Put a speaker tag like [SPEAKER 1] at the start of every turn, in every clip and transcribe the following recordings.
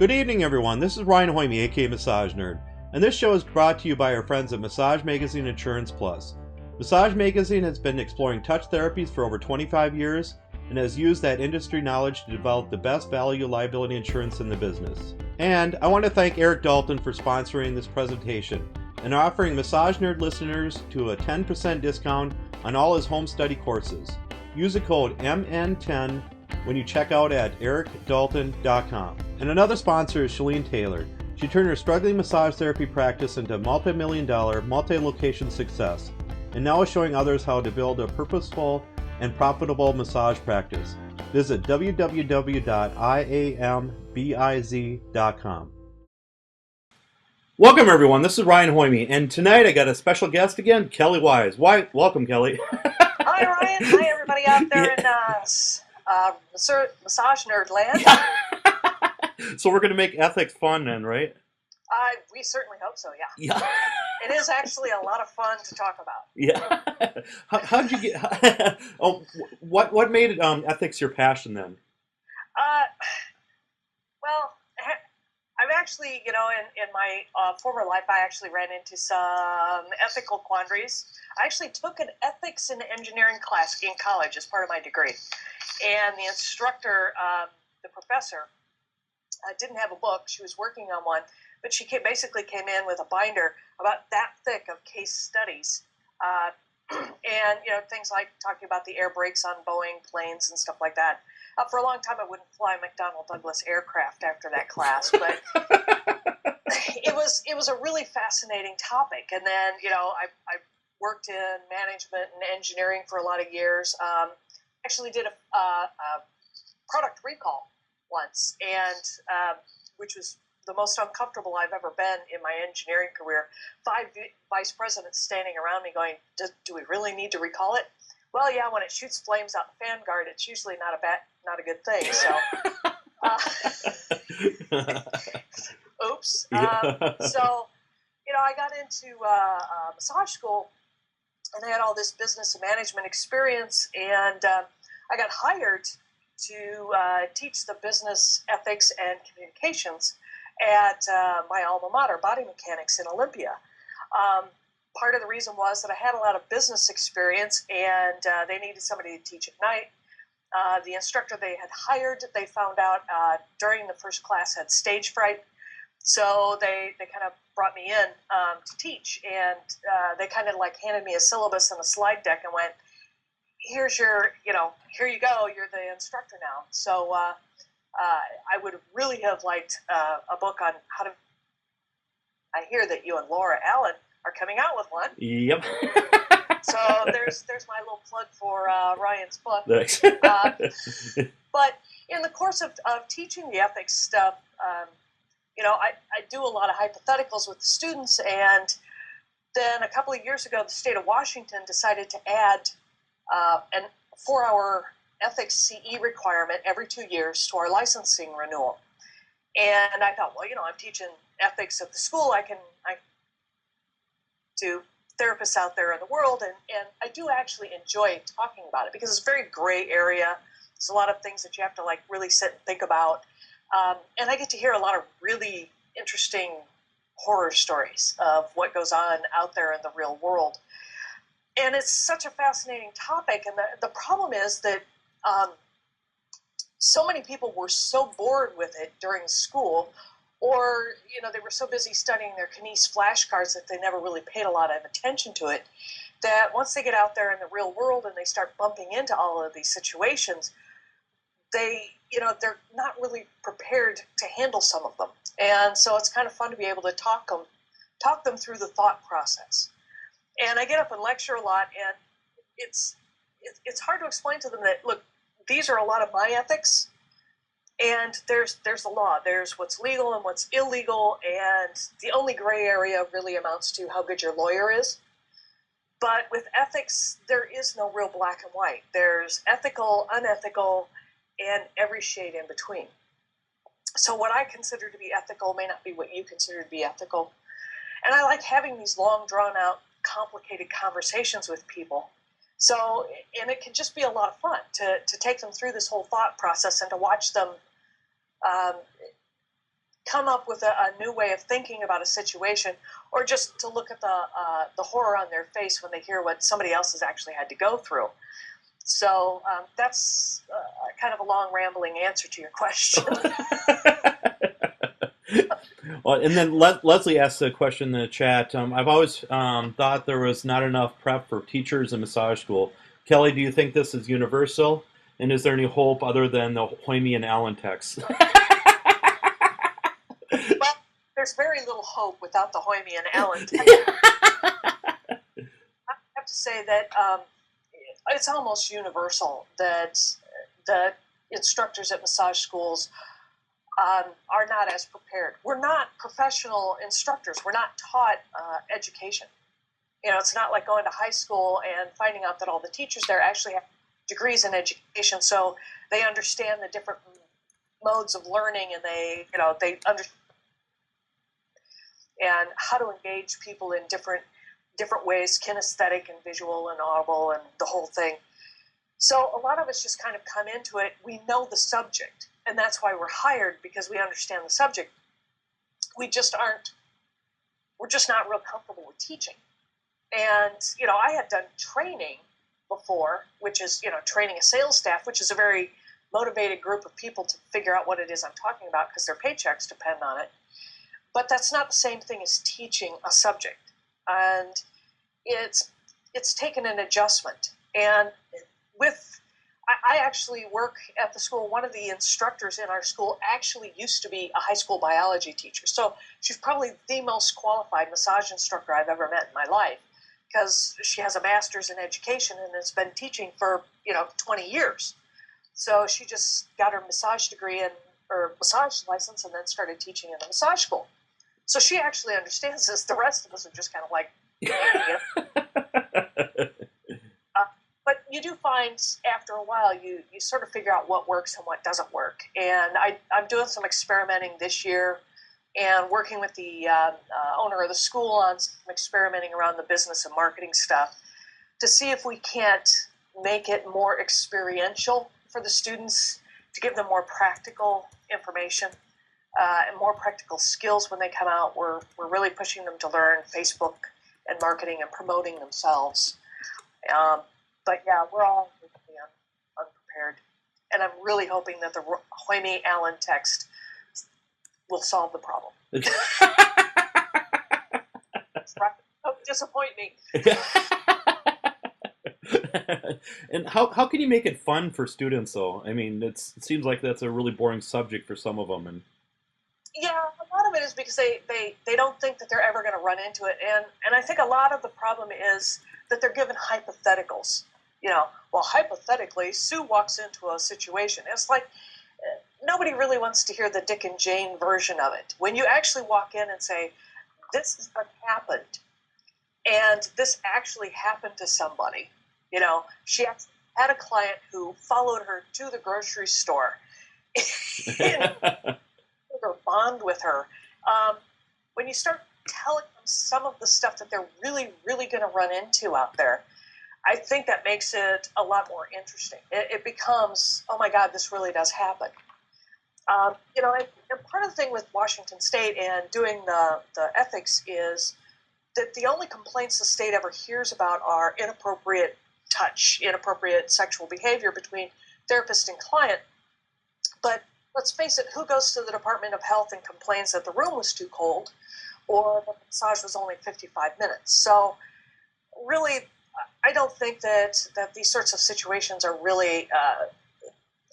[SPEAKER 1] Good evening, everyone. This is Ryan Hoyme, aka Massage Nerd, and this show is brought to you by our friends at Massage Magazine Insurance Plus. Massage Magazine has been exploring touch therapies for over 25 years and has used that industry knowledge to develop the best value liability insurance in the business. And I want to thank Eric Dalton for sponsoring this presentation and offering Massage Nerd listeners to a 10% discount on all his home study courses. Use the code MN10 when you check out at ericdalton.com. And another sponsor is Shalene Taylor. She turned her struggling massage therapy practice into multi-million-dollar, multi-location success, and now is showing others how to build a purposeful and profitable massage practice. Visit www.iambiz.com. Welcome, everyone. This is Ryan Hoyme, and tonight I got a special guest again, Kelli Wise. Welcome, Kelli.
[SPEAKER 2] Hi, Ryan. Hi, everybody out there in massage nerd land.
[SPEAKER 1] So we're going to make ethics fun then, right?
[SPEAKER 2] We certainly hope so, yeah.
[SPEAKER 1] Yeah.
[SPEAKER 2] It is actually a lot of fun to talk about.
[SPEAKER 1] Yeah. How'd you get... what made ethics your passion then?
[SPEAKER 2] Well, I've actually, in my former life, I actually ran into some ethical quandaries. I actually took an ethics and engineering class in college as part of my degree. And the instructor, the professor, didn't have a book. She was working on one, but she basically came in with a binder about that thick of case studies. And, things like talking about the air brakes on Boeing planes and stuff like that. For a long time, I wouldn't fly McDonnell Douglas aircraft after that class, but it was a really fascinating topic. And then, I worked in management and engineering for a lot of years. Actually did a product recall once, and which was the most uncomfortable I've ever been in my engineering career. 5 vice presidents standing around me going, do we really need to recall it? Well, yeah, when it shoots flames out the fan guard, it's usually not a good thing. So, oops. So, I got into massage school, and I had all this business and management experience, and I got hired to teach the business ethics and communications at my alma mater, Body Mechanics in Olympia. Part of the reason was that I had a lot of business experience, and they needed somebody to teach at night. The instructor they had hired, they found out during the first class had stage fright, so they kind of brought me in to teach, and they kind of like handed me a syllabus and a slide deck and went, here's your, here you go, you're the instructor now. So I would really have liked a book on how to, I hear that you and Laura Allen are coming out with one.
[SPEAKER 1] Yep.
[SPEAKER 2] So there's my little plug for Ryan's book.
[SPEAKER 1] Thanks.
[SPEAKER 2] But in the course of teaching the ethics stuff, I do a lot of hypotheticals with the students, and then a couple of years ago, the state of Washington decided to add a 4-hour ethics CE requirement every 2 years to our licensing renewal. And I thought, well, I'm teaching ethics at the school. I do therapists out there in the world, and I do actually enjoy talking about it because it's a very gray area. There's a lot of things that you have to really sit and think about. And I get to hear a lot of really interesting horror stories of what goes on out there in the real world. And it's such a fascinating topic. And the problem is that so many people were so bored with it during school, or, they were so busy studying their Kines flashcards that they never really paid a lot of attention to it, that once they get out there in the real world and they start bumping into all of these situations, they're not really prepared to handle some of them. And so it's kind of fun to be able to talk them through the thought process. And I get up and lecture a lot, and it's hard to explain to them that, look, these are a lot of my ethics, and there's the law. There's what's legal and what's illegal, and the only gray area really amounts to how good your lawyer is. But with ethics, there is no real black and white. There's ethical, unethical, and every shade in between. So what I consider to be ethical may not be what you consider to be ethical. And I like having these long, drawn-out, complicated conversations with people. So, and it can just be a lot of fun to take them through this whole thought process and to watch them come up with a new way of thinking about a situation, or just to look at the horror on their face when they hear what somebody else has actually had to go through. So that's kind of a long, rambling answer to your question.
[SPEAKER 1] Well, and then Leslie asked a question in the chat. I've always thought there was not enough prep for teachers in massage school. Kelli, do you think this is universal? And is there any hope other than the Hoyme and Allen text?
[SPEAKER 2] Well, there's very little hope without the Hoyme and Allen text. I have to say that it's almost universal that the instructors at massage schools are not as prepared. We're not professional instructors. We're not taught education. It's not like going to high school and finding out that all the teachers there actually have degrees in education, so they understand the different modes of learning, and they understand and how to engage people in different ways, kinesthetic and visual and audible and the whole thing. So a lot of us just kind of come into it. We know the subject, and that's why we're hired, because we understand the subject. We're just not real comfortable with teaching. And, I had done training before, which is, training a sales staff, which is a very motivated group of people to figure out what it is I'm talking about, because their paychecks depend on it. But that's not the same thing as teaching a subject. And it's taken an adjustment. And I actually work at the school. One of the instructors in our school actually used to be a high school biology teacher. So she's probably the most qualified massage instructor I've ever met in my life, because she has a master's in education and has been teaching for 20 years. So she just got her massage degree or massage license and then started teaching in the massage school. So she actually understands this. The rest of us are just kind of like, but you do find after a while you sort of figure out what works and what doesn't work. And I'm doing some experimenting this year and working with the owner of the school on some experimenting around the business and marketing stuff to see if we can't make it more experiential for the students, to give them more practical information and more practical skills when they come out. We're really pushing them to learn Facebook and marketing and promoting themselves. But yeah, we're all unprepared. And I'm really hoping that the Hoyme Allen text will solve the problem. Don't disappoint me.
[SPEAKER 1] And how can you make it fun for students, though? I mean, it seems like that's a really boring subject for some of them. And
[SPEAKER 2] yeah, a lot of it is because they don't think that they're ever going to run into it. And I think a lot of the problem is that they're given hypotheticals. Well, hypothetically, Sue walks into a situation. It's like nobody really wants to hear the Dick and Jane version of it. When you actually walk in and say, this is what happened, and this actually happened to somebody. She had a client who followed her to the grocery store or bond with her. When you start telling them some of the stuff that they're really, really going to run into out there, I think that makes it a lot more interesting. It becomes, oh my God, this really does happen. And part of the thing with Washington State and doing the ethics is that the only complaints the state ever hears about are inappropriate touch, inappropriate sexual behavior between therapist and client. But let's face it, who goes to the Department of Health and complains that the room was too cold or the massage was only 55 minutes? So really, I don't think that these sorts of situations are really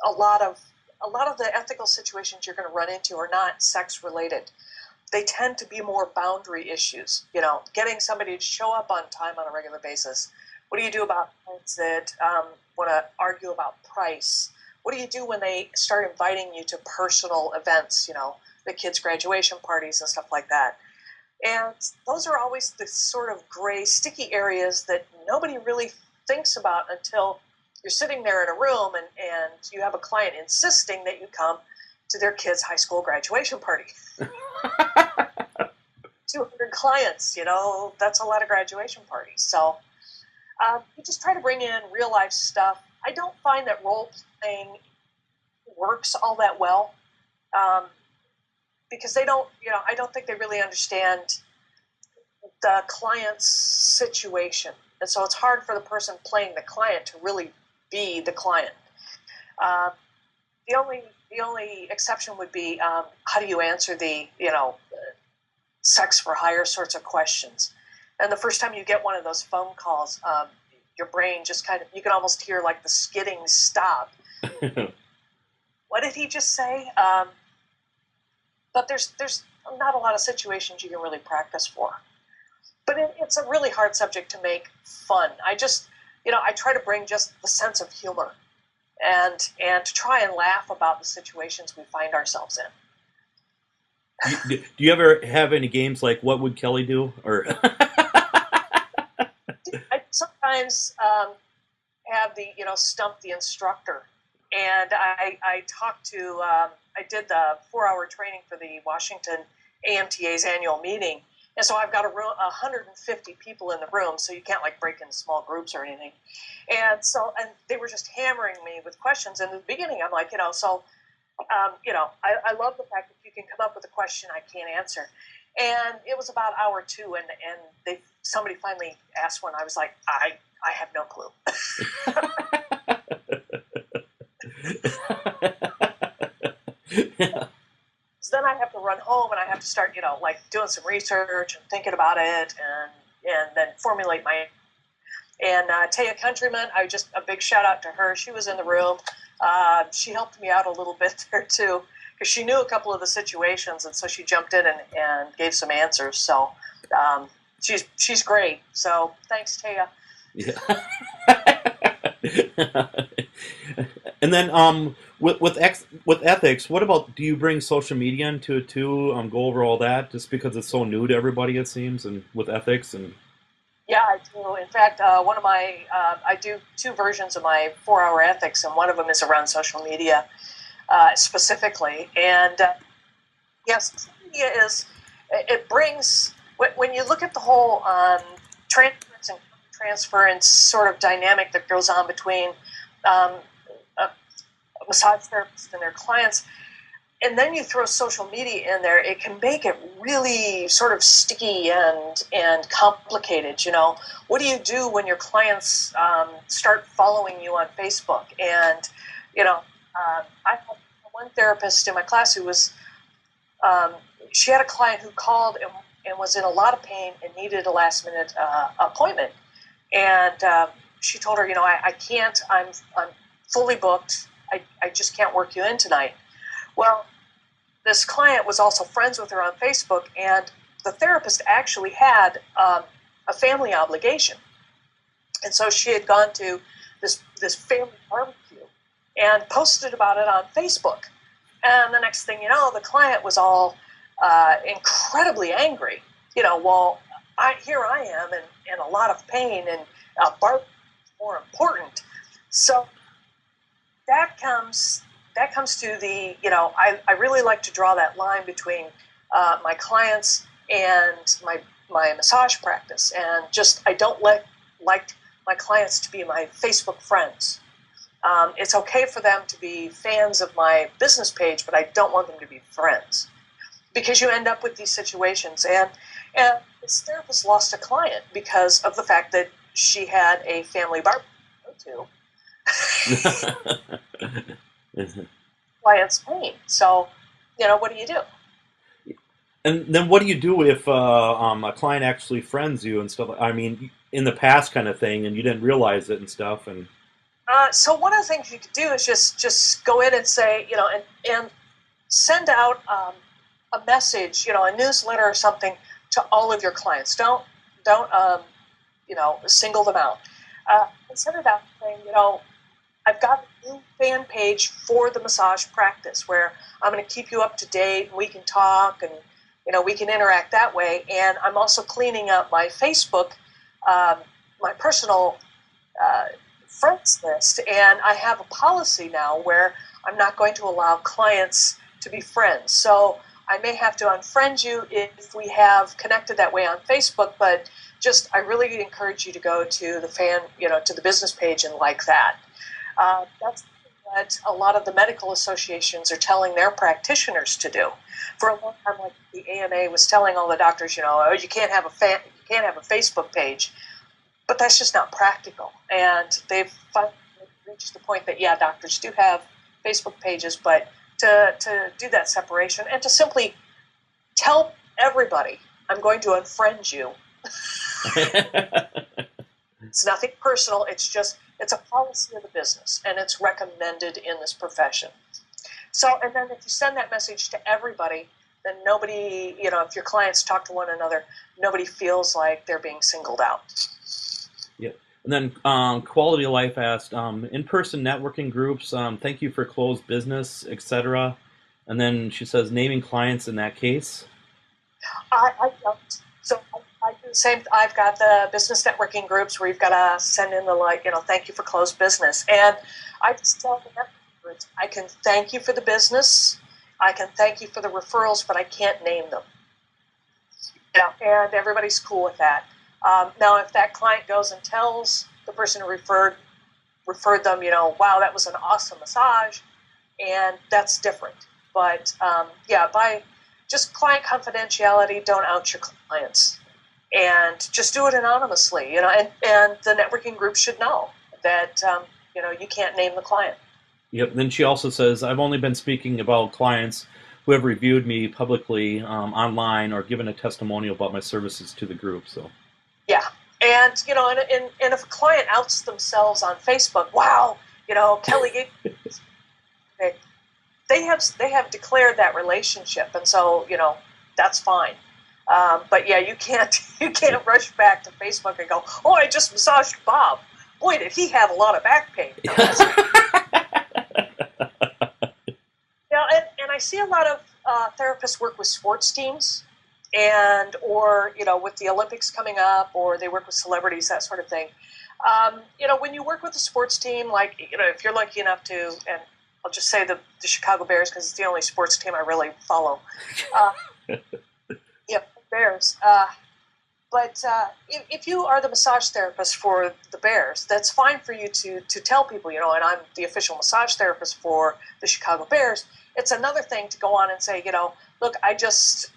[SPEAKER 2] a lot of the ethical situations you're going to run into are not sex related. They tend to be more boundary issues. Getting somebody to show up on time on a regular basis. What do you do about clients that want to argue about price? What do you do when they start inviting you to personal events? The kids' graduation parties and stuff like that. And those are always the sort of gray, sticky areas that nobody really thinks about until you're sitting there in a room and you have a client insisting that you come to their kid's high school graduation party. 200 clients, that's a lot of graduation parties. So you just try to bring in real life stuff. I don't find that role playing works all that well. because they don't, I don't think they really understand the client's situation. And so it's hard for the person playing the client to really be the client. Uh, the only exception would be how do you answer the sex for hire sorts of questions. And the first time you get one of those phone calls, your brain just kind of, you can almost hear like the skidding stop. What did he just say? But there's not a lot of situations you can really practice for. But it's a really hard subject to make fun. I try to bring just the sense of humor and to try and laugh about the situations we find ourselves in.
[SPEAKER 1] Do you ever have any games like What Would Kelly Do? Or
[SPEAKER 2] I sometimes have the, stump the instructor. And I talked to, I did the 4-hour training for the Washington AMTA's annual meeting. And so I've got 150 people in the room, so you can't like break into small groups or anything. And they were just hammering me with questions. And in the beginning, I'm like, I love the fact that you can come up with a question I can't answer. And it was about hour 2, and somebody finally asked one. I was like, I have no clue. So then I have to run home and I have to start, doing some research and thinking about it, and then formulate my. And Taya Countryman, a big shout out to her. She was in the room. She helped me out a little bit there too, because she knew a couple of the situations, and so she jumped in and gave some answers. So she's great. So thanks, Taya.
[SPEAKER 1] Yeah. And then with ethics, what about, do you bring social media into it too? Go over all that, just because it's so new to everybody, it seems, and with ethics and.
[SPEAKER 2] Yeah, I do. In fact, one of my I do 2 versions of my 4-hour ethics, and one of them is around social media specifically. And yes, social media it brings, when you look at the whole transference sort of dynamic that goes on between massage therapists and their clients, and then you throw social media in there, it can make it really sort of sticky and complicated. What do you do when your clients start following you on Facebook? And I had one therapist in my class who was she had a client who called and was in a lot of pain and needed a last minute appointment. And she told her, I can't, I'm fully booked. I just can't work you in tonight. Well, this client was also friends with her on Facebook, and the therapist actually had a family obligation. And so she had gone to this family barbecue and posted about it on Facebook. And the next thing you know, the client was all incredibly angry. Well, here I am in a lot of pain, and barbecue is more important. So that comes to the, I really like to draw that line between my clients and my massage practice, and I don't like my clients to be my Facebook friends. It's okay for them to be fans of my business page, but I don't want them to be friends, because you end up with these situations. And this therapist lost a client because of the fact that she had a family barbecue to client's pain. So, what do you do?
[SPEAKER 1] And then what do you do if a client actually friends you and stuff? I mean, in the past kind of thing, and you didn't realize it and stuff. And
[SPEAKER 2] so one of the things you could do is just go in and say, and send out a message, a newsletter or something to all of your clients. Don't single them out. And send it out saying, I've got a new fan page for the massage practice where I'm going to keep you up to date, and we can talk, and we can interact that way. And I'm also cleaning up my Facebook, my personal friends list, and I have a policy now where I'm not going to allow clients to be friends. So I may have to unfriend you if we have connected that way on Facebook, but I really encourage you to go to the to the business page and like that. That's what a lot of the medical associations are telling their practitioners to do. For a long time, like the AMA was telling all the doctors, oh, you can't have a Facebook page, but that's just not practical. And they've finally reached the point that, yeah, doctors do have Facebook pages, but to do that separation and to simply tell everybody, I'm going to unfriend you. It's nothing personal. It's a policy of the business, and it's recommended in this profession. So, and then if you send that message to everybody, then nobody, if your clients talk to one another, nobody feels like they're being singled out.
[SPEAKER 3] Yep. And then Quality of Life asked, in-person networking groups, thank you for closed business, etc. And then she says, naming clients in that case.
[SPEAKER 2] I don't. So I do the same. I've got the business networking groups where you've got to send in the thank you for closed business. And I just tell the networking groups, I can thank you for the business, I can thank you for the referrals, but I can't name them. And everybody's cool with that. Now, if that client goes and tells the person who referred them, wow, that was an awesome massage, and that's different. But by just client confidentiality, don't out your clients, and just do it anonymously. And the networking group should know that you can't name the client.
[SPEAKER 3] Yep. Then she also says, I've only been speaking about clients who have reviewed me publicly online or given a testimonial about my services to the group. So.
[SPEAKER 2] Yeah, and and if a client outs themselves on Facebook, wow, Kelli, they have declared that relationship, and so that's fine. But yeah, you can't rush back to Facebook and go, oh, I just massaged Bob. Boy, did he have a lot of back pain. And I see a lot of therapists work with sports teams, or with the Olympics coming up, or they work with celebrities, that sort of thing. When you work with a sports team, like if you're lucky enough to, and I'll just say the Chicago Bears because it's the only sports team I really follow. Bears. But if you are the massage therapist for the Bears, that's fine for you to tell people, and I'm the official massage therapist for the Chicago Bears. It's another thing to go on and say, look, I just,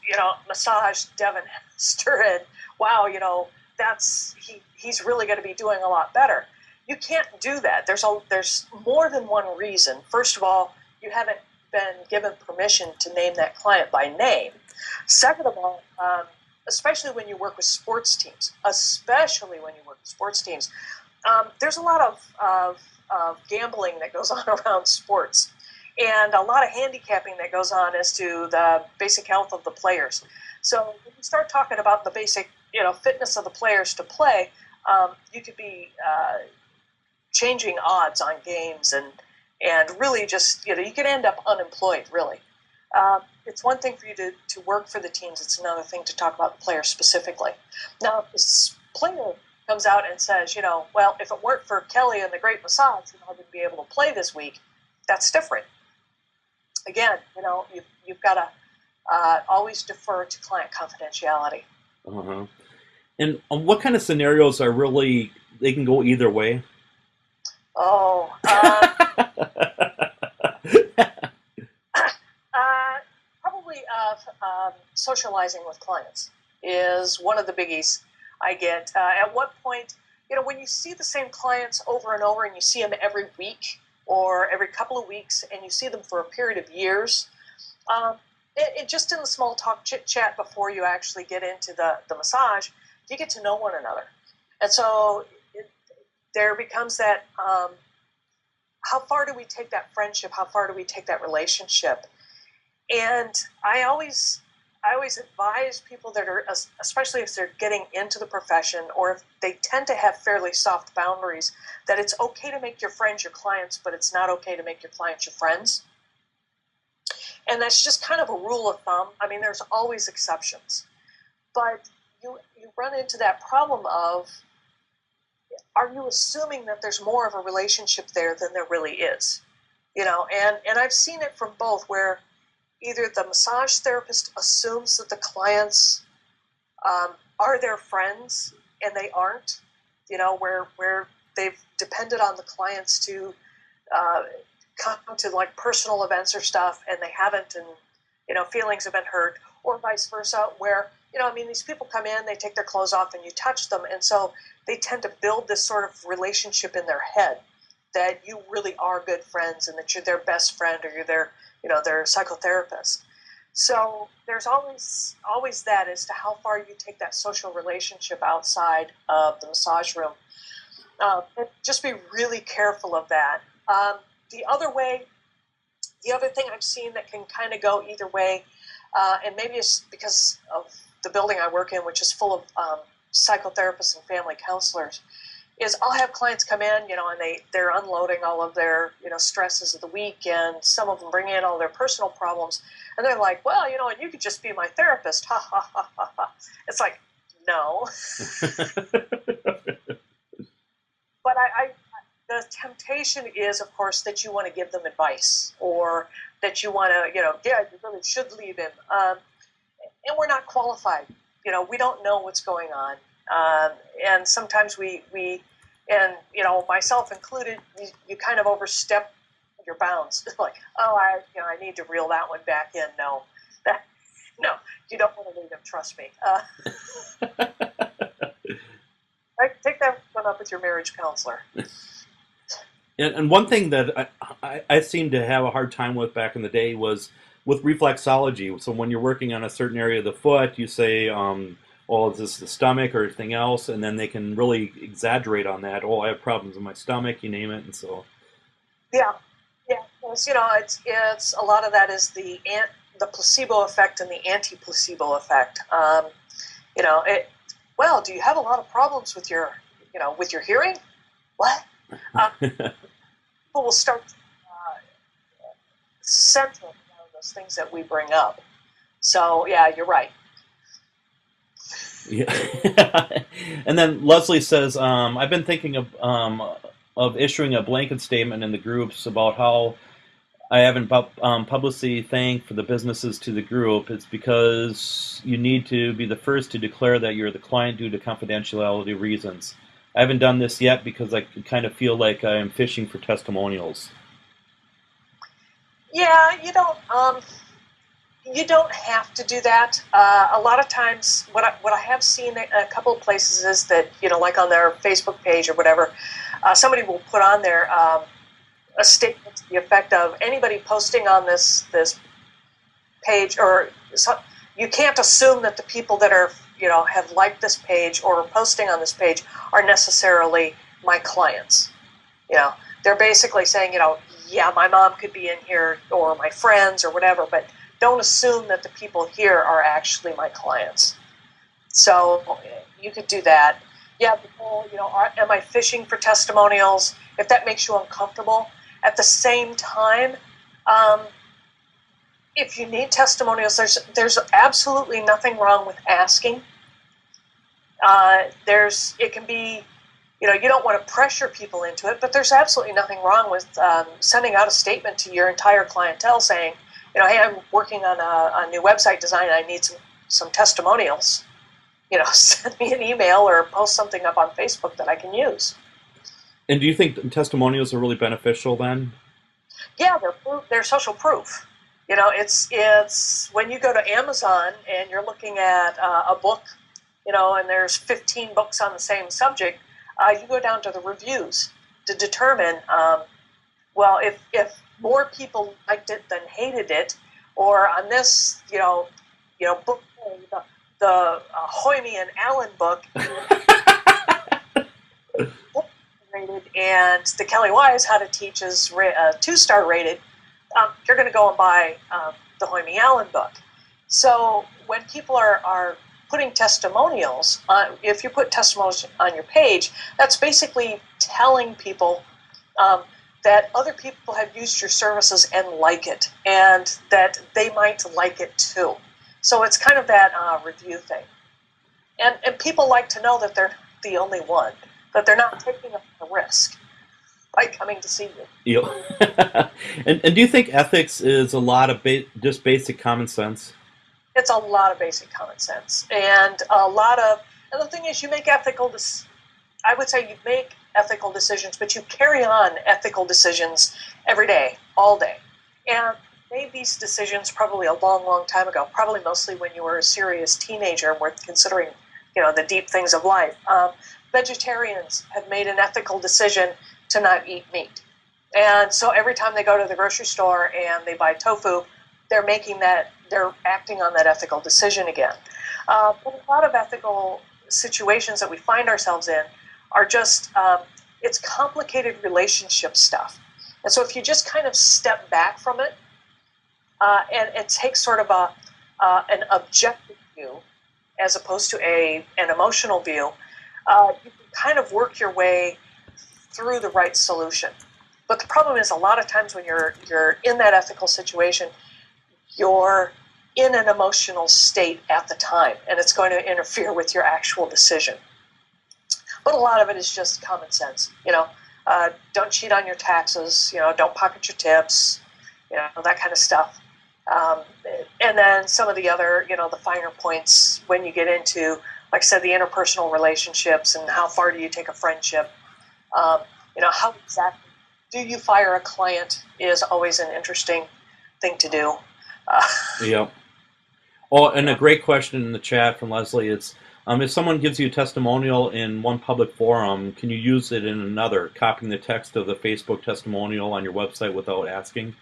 [SPEAKER 2] massaged Devin Hester, and wow, he's really going to be doing a lot better. You can't do that. There's more than one reason. First of all, you haven't been given permission to name that client by name. Second of all, especially when you work with sports teams, there's a lot of gambling that goes on around sports, and a lot of handicapping that goes on as to the basic health of the players. So when you start talking about the basic, fitness of the players to play, you could be changing odds on games, and really just, you could end up unemployed, really. It's one thing for you to work for the teams. It's another thing to talk about the player specifically. Now, if this player comes out and says, well, if it weren't for Kelli and the great massage, I wouldn't be able to play this week, that's different. Again, you've got to always defer to client confidentiality.
[SPEAKER 3] Uh-huh. And what kind of scenarios are really, they can go either way?
[SPEAKER 2] Oh, probably socializing with clients is one of the biggies I get. At what point, when you see the same clients over and over, and you see them every week or every couple of weeks, and you see them for a period of years, just in the small talk chit chat before you actually get into the massage, you get to know one another. And so there becomes that, how far do we take that friendship? How far do we take that relationship? And I always advise people that are, especially if they're getting into the profession, or if they tend to have fairly soft boundaries, that it's okay to make your friends your clients, but it's not okay to make your clients your friends. And that's just kind of a rule of thumb. I mean, there's always exceptions. But you run into that problem of, are you assuming that there's more of a relationship there than there really is? And I've seen it from both, where either the massage therapist assumes that the clients are their friends, and they aren't, where they've depended on the clients to come to like personal events or stuff and they haven't, and feelings have been hurt, or vice versa, where these people come in, they take their clothes off and you touch them, and so they tend to build this sort of relationship in their head that you really are good friends and that you're their best friend or you're their psychotherapist. So there's always that as to how far you take that social relationship outside of the massage room. And just be really careful of that. The other thing I've seen that can kind of go either way, and maybe it's because of the building I work in, which is full of psychotherapists and family counselors, is I'll have clients come in, and they're unloading all of their, stresses of the week, and some of them bring in all their personal problems, and they're like, well, and you could just be my therapist, ha, ha, ha, ha, ha. It's like, no. But the temptation is, of course, that you want to give them advice, or that you want to, yeah, you really should leave him. And we're not qualified. We don't know what's going on. And sometimes we and myself included, you kind of overstep your bounds. Like, oh, I need to reel that one back in. No, you don't want to leave him. Trust me. Take that one up with your marriage counselor.
[SPEAKER 3] And one thing that I seemed to have a hard time with back in the day was with reflexology. So when you're working on a certain area of the foot, you say, is this the stomach or anything else? And then they can really exaggerate on that. Oh, I have problems in my stomach, you name it. And so.
[SPEAKER 2] Yeah. It's a lot of that is the placebo effect and the anti-placebo effect. Well, do you have a lot of problems with your hearing? What? People will start centering on those things that we bring up. So, yeah, you're right.
[SPEAKER 3] Yeah. And then Leslie says, I've been thinking of issuing a blanket statement in the groups about how I haven't publicly thanked for the businesses to the group. It's because you need to be the first to declare that you're the client due to confidentiality reasons. I haven't done this yet because I kind of feel like I'm fishing for testimonials.
[SPEAKER 2] Yeah, you don't have to do that. A lot of times, what I have seen a couple of places is that, like on their Facebook page or whatever, somebody will put on there a statement to the effect of anybody posting on this page, or you can't assume that the people that are have liked this page or posting on this page are necessarily my clients. They're basically saying, yeah, my mom could be in here or my friends or whatever, but don't assume that the people here are actually my clients. So you could do that. Yeah, people, am I fishing for testimonials? If that makes you uncomfortable. At the same time, if you need testimonials, there's absolutely nothing wrong with asking. It can be, you don't want to pressure people into it, but there's absolutely nothing wrong with sending out a statement to your entire clientele saying, hey, I'm working on a new website design. I need some testimonials. Send me an email or post something up on Facebook that I can use.
[SPEAKER 3] And do you think testimonials are really beneficial then?
[SPEAKER 2] Yeah, they're social proof. It's when you go to Amazon and you're looking at a book, and there's 15 books on the same subject, you go down to the reviews to determine, if more people liked it than hated it, or on this, book, the Hoyme and Allen book, rated, and the Kelli Wise How to Teach is 2-star rated, you're going to go and buy the Hoyme Allen book. So when people are putting testimonials, if you put testimonials on your page, that's basically telling people that other people have used your services and like it, and that they might like it too. So it's kind of that review thing. And people like to know that they're the only one, that they're not taking a risk by coming to see you.
[SPEAKER 3] Yeah. And do you think ethics is a lot of just basic common sense?
[SPEAKER 2] It's a lot of basic common sense. And the thing is, you make I would say you make ethical decisions, but you carry on ethical decisions every day. all day. And made these decisions probably a long, long time ago, probably mostly when you were a serious teenager and were considering, the deep things of life. Vegetarians have made an ethical decision to not eat meat. And so every time they go to the grocery store and they buy tofu, they're acting on that ethical decision again. But a lot of ethical situations that we find ourselves in are just, it's complicated relationship stuff. And so if you just kind of step back from it and take sort of an objective view as opposed to an emotional view, you can kind of work your way through the right solution. But the problem is a lot of times when you're in that ethical situation, you're in an emotional state at the time, and it's going to interfere with your actual decision. But a lot of it is just common sense. Don't cheat on your taxes. Don't pocket your tips. That kind of stuff. And then some of the other, the finer points when you get into, like I said, the interpersonal relationships and how far do you take a friendship. How exactly do you fire a client is always an interesting thing to do.
[SPEAKER 3] Yeah. Oh, and a great question in the chat from Leslie. It's if someone gives you a testimonial in one public forum, can you use it in another, copying the text of the Facebook testimonial on your website without asking?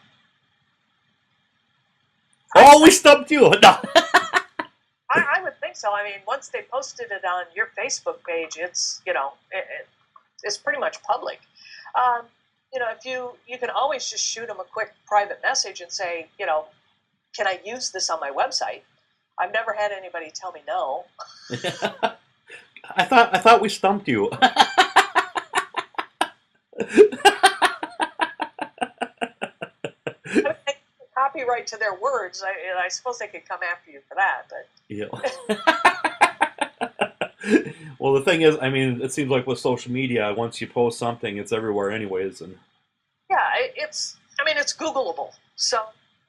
[SPEAKER 3] We stumped you! No.
[SPEAKER 2] I would think so. I mean, once they posted it on your Facebook page, it's it's pretty much public. If you can always just shoot them a quick private message and say, can I use this on my website? I've never had anybody tell me no.
[SPEAKER 3] I thought we stumped you.
[SPEAKER 2] Copyright to their words. I suppose they could come after you for that, but
[SPEAKER 3] yeah. Well, the thing is, I mean, it seems like with social media, once you post something, it's everywhere, anyways, and
[SPEAKER 2] yeah, it's Googleable, so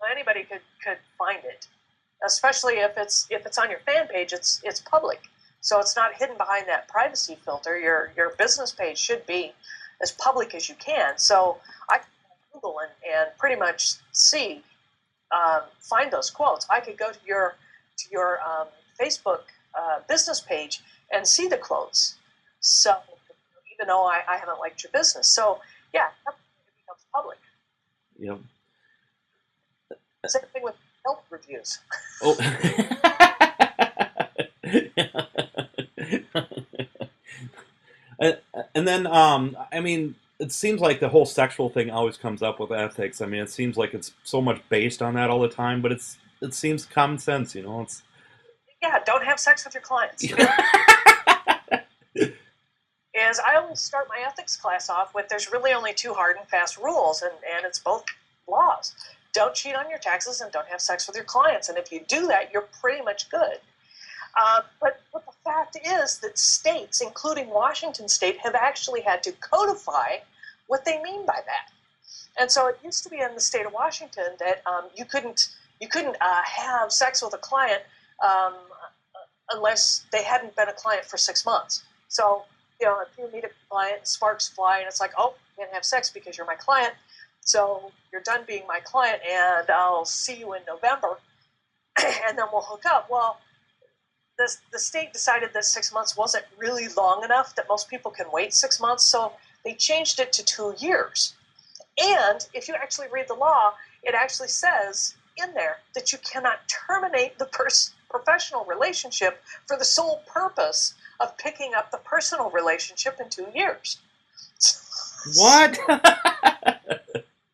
[SPEAKER 2] anybody could find it. Especially if it's on your fan page, it's public, so it's not hidden behind that privacy filter. Your business page should be as public as you can. So I can Google and pretty much find those quotes. I could go to your Facebook business page and see the quotes. So even though I haven't liked your business, so yeah, it becomes public.
[SPEAKER 3] Yep.
[SPEAKER 2] Same thing with Yelp reviews.
[SPEAKER 3] Oh. And then, I mean, it seems like the whole sexual thing always comes up with ethics. I mean, it seems like it's so much based on that all the time, but it seems common sense, It's
[SPEAKER 2] don't have sex with your clients. Is I always start my ethics class off with there's really only two hard and fast rules, and it's both laws. Don't cheat on your taxes and don't have sex with your clients. And if you do that, you're pretty much good. But the fact is that states, including Washington State, have actually had to codify what they mean by that. And so it used to be in the state of Washington that you couldn't have sex with a client unless they hadn't been a client for 6 months. So if you meet a client, sparks fly, and it's like, oh, you can't have sex because you're my client. So you're done being my client, and I'll see you in November, and then we'll hook up. Well, the state decided that 6 months wasn't really long enough, that most people can wait 6 months, so they changed it to 2 years. And if you actually read the law, it actually says in there that you cannot terminate the professional relationship for the sole purpose of picking up the personal relationship in 2 years.
[SPEAKER 3] What?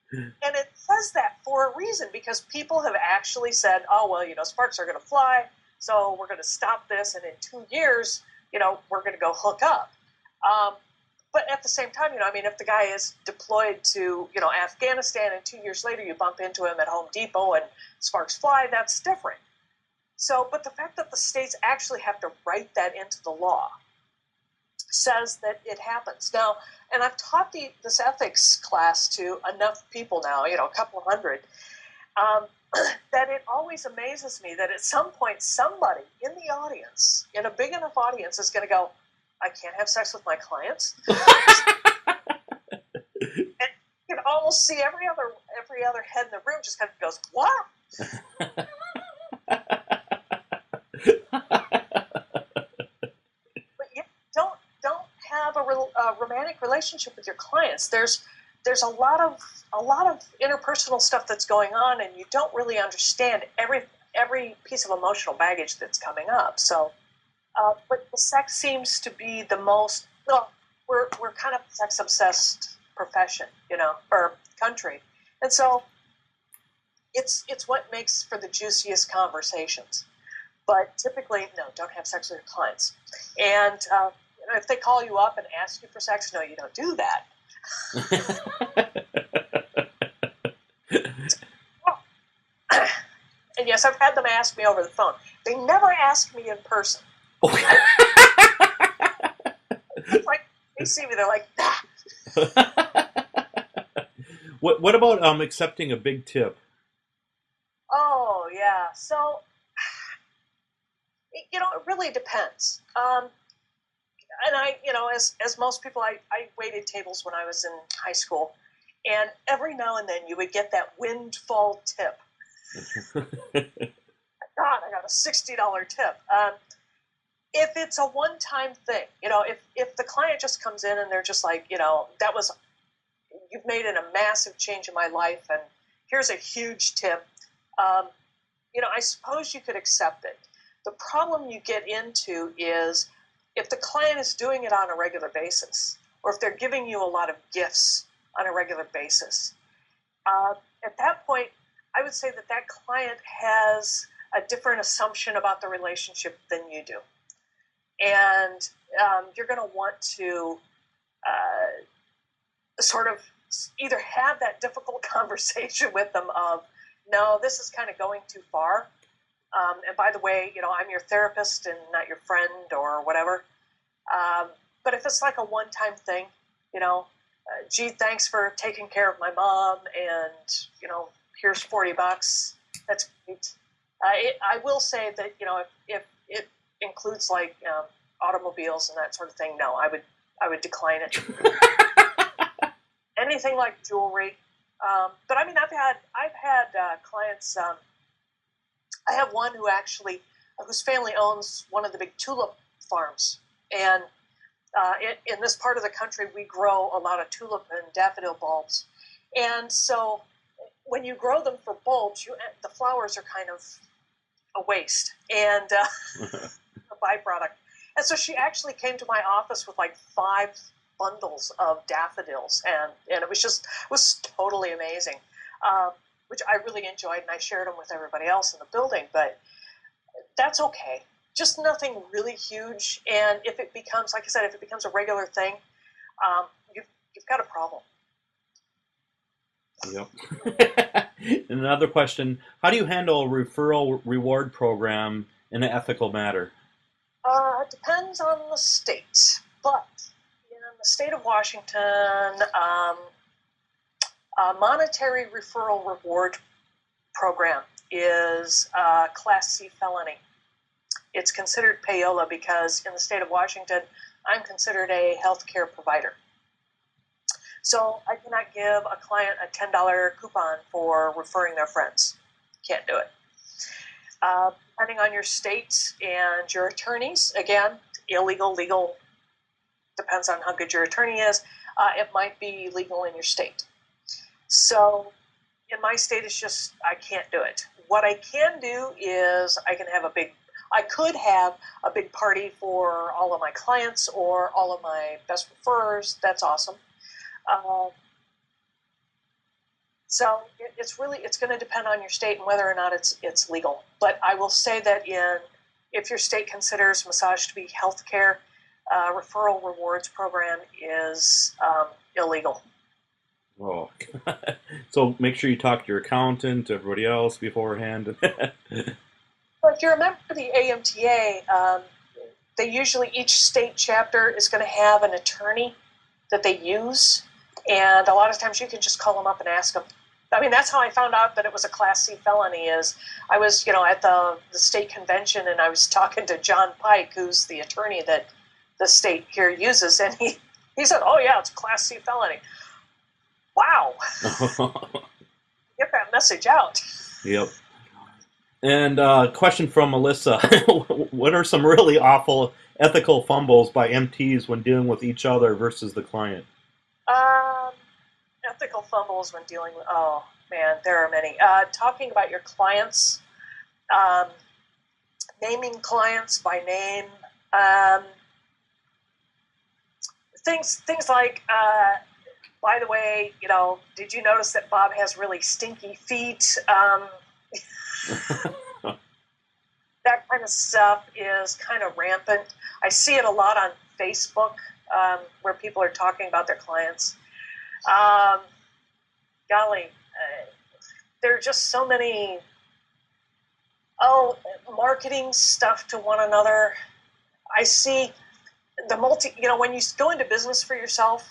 [SPEAKER 2] And it says that for a reason, because people have actually said, oh, well, sparks are going to fly, so we're going to stop this, and in 2 years, we're going to go hook up. But at the same time, if the guy is deployed to, Afghanistan, and 2 years later you bump into him at Home Depot and sparks fly, that's different. So, but the fact that the states actually have to write that into the law says that it happens. Now, and I've taught this ethics class to enough people now, a couple hundred, that it always amazes me that at some point somebody in the audience, in a big enough audience, is going to go, I can't have sex with my clients. And you can almost see every every other head in the room just kind of goes, what? But you don't have a romantic relationship with your clients. There's a lot of interpersonal stuff that's going on, and you don't really understand every piece of emotional baggage that's coming up. So, but the sex seems to be the most. Well, we're kind of a sex obsessed profession, or country, and so it's what makes for the juiciest conversations. But typically, no, don't have sex with your clients. And if they call you up and ask you for sex, no, you don't do that. And yes, I've had them ask me over the phone. They never ask me in person. It's like they see me, they're like, ah.
[SPEAKER 3] What about accepting a big tip?
[SPEAKER 2] Oh yeah. So it really depends. And I, as most people, I waited tables when I was in high school, and every now and then you would get that windfall tip. God, I got a $60 tip. If it's a one-time thing, if the client just comes in and they're just like, you've made it a massive change in my life, and here's a huge tip, I suppose you could accept it. The problem you get into is if the client is doing it on a regular basis, or if they're giving you a lot of gifts on a regular basis. At that point, I would say that client has a different assumption about the relationship than you do. And you're going to want to sort of either have that difficult conversation with them of, no, this is kind of going too far. And by the way, I'm your therapist and not your friend or whatever. But if it's like a one-time thing, gee, thanks for taking care of my mom, and here's $40. That's great. I will say that if it includes like automobiles and that sort of thing, no, I would decline it. Anything like jewelry, but I mean, I've had clients. I have one whose family owns one of the big tulip farms, and in this part of the country, we grow a lot of tulip and daffodil bulbs, and so when you grow them for bulbs, the flowers are kind of a waste and a byproduct. And so she actually came to my office with like 5 bundles of daffodils, and it was totally amazing, which I really enjoyed, and I shared them with everybody else in the building. But that's okay. Just nothing really huge. And if it becomes, like I said, if it becomes a regular thing, you've got a problem.
[SPEAKER 3] Yep. And another question: how do you handle a referral reward program in an ethical matter?
[SPEAKER 2] It depends on the state, but in the state of Washington, a monetary referral reward program is a Class C felony. It's considered payola because in the state of Washington, I'm considered a healthcare provider. So I cannot give a client a $10 coupon for referring their friends. Can't do it. Depending on your state and your attorneys, again, illegal, legal, depends on how good your attorney is. It might be legal in your state. So in my state, it's just, I can't do it. What I can do is I could have a big party for all of my clients or all of my best referrers. That's awesome. So it's going to depend on your state and whether or not it's legal. But I will say that if your state considers massage to be healthcare, referral rewards program is illegal.
[SPEAKER 3] Oh, so make sure you talk to your accountant, everybody else beforehand.
[SPEAKER 2] But if you remember the AMTA, each state chapter is going to have an attorney that they use, and a lot of times you can just call them up and ask them. I mean, that's how I found out that it was a Class C felony. Is I was, at the state convention, and I was talking to John Pike, who's the attorney that the state here uses, and he said, "Oh yeah, it's a Class C felony." Wow. get that message out.
[SPEAKER 3] Yep. And question from Melissa: what are some really awful ethical fumbles by MTs when dealing with each other versus the client?
[SPEAKER 2] Um, Ethical fumbles when dealing with, oh man, there are many. Talking about your clients, um, naming clients by name, um, things like, by the way, did you notice that Bob has really stinky feet? That kind of stuff is kind of rampant. I see it a lot on Facebook, where people are talking about their clients. Golly, there are just so many, marketing stuff to one another. I see when you go into business for yourself,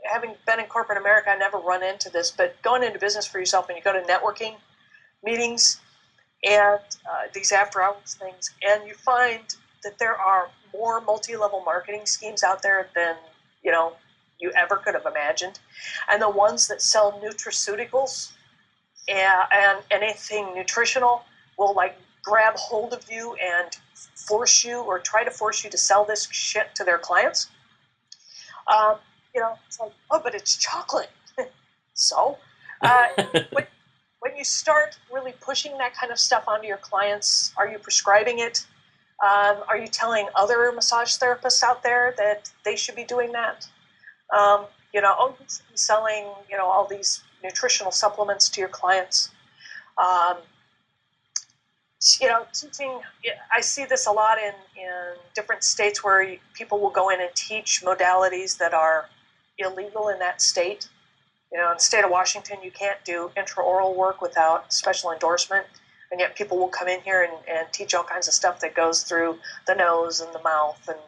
[SPEAKER 2] having been in corporate America, I never run into this, but going into business for yourself and you go to networking meetings and these after hours things, and you find that there are more multi-level marketing schemes out there than you ever could have imagined. And the ones that sell nutraceuticals and anything nutritional will like grab hold of you and force you or try to force you to sell this shit to their clients. It's like, oh, but it's chocolate. So when you start really pushing that kind of stuff onto your clients, are you prescribing it? Are you telling other massage therapists out there that they should be doing that? You should be selling, all these nutritional supplements to your clients. Teaching, I see this a lot in different states where people will go in and teach modalities that are illegal in that state. In the state of Washington, you can't do intraoral work without special endorsement, and yet people will come in here and teach all kinds of stuff that goes through the nose and the mouth, and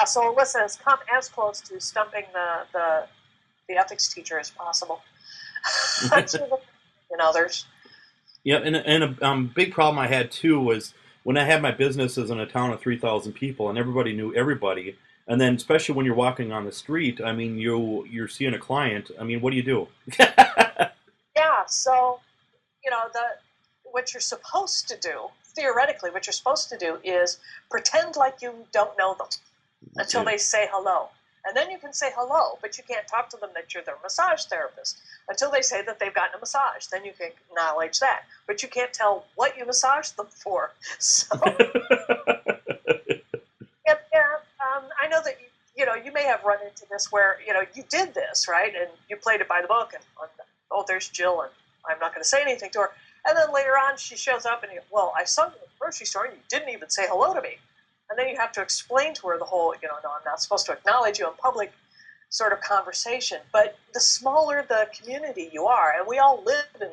[SPEAKER 2] so Alyssa has come as close to stumping the ethics teacher as possible. And others.
[SPEAKER 3] Yeah, and a big problem I had too was when I had my businesses in a town of 3,000 people and everybody knew everybody, and then especially when you're walking on the street, I mean, you're seeing a client. I mean, what do you do?
[SPEAKER 2] Yeah, so what you're supposed to do, theoretically, what you're supposed to do is pretend like you don't know them until they say hello. And then you can say hello, but you can't talk to them that you're their massage therapist until they say that they've gotten a massage. Then you can acknowledge that. But you can't tell what you massaged them for. So, I know that you may have run into this where, you did this, right? And you played it by the book. And, there's Jill, and I'm not going to say anything to her. And then later on, she shows up and I saw you at the grocery store and you didn't even say hello to me. And then you have to explain to her the whole, no, I'm not supposed to acknowledge you in public sort of conversation. But the smaller the community you are, and we all live in,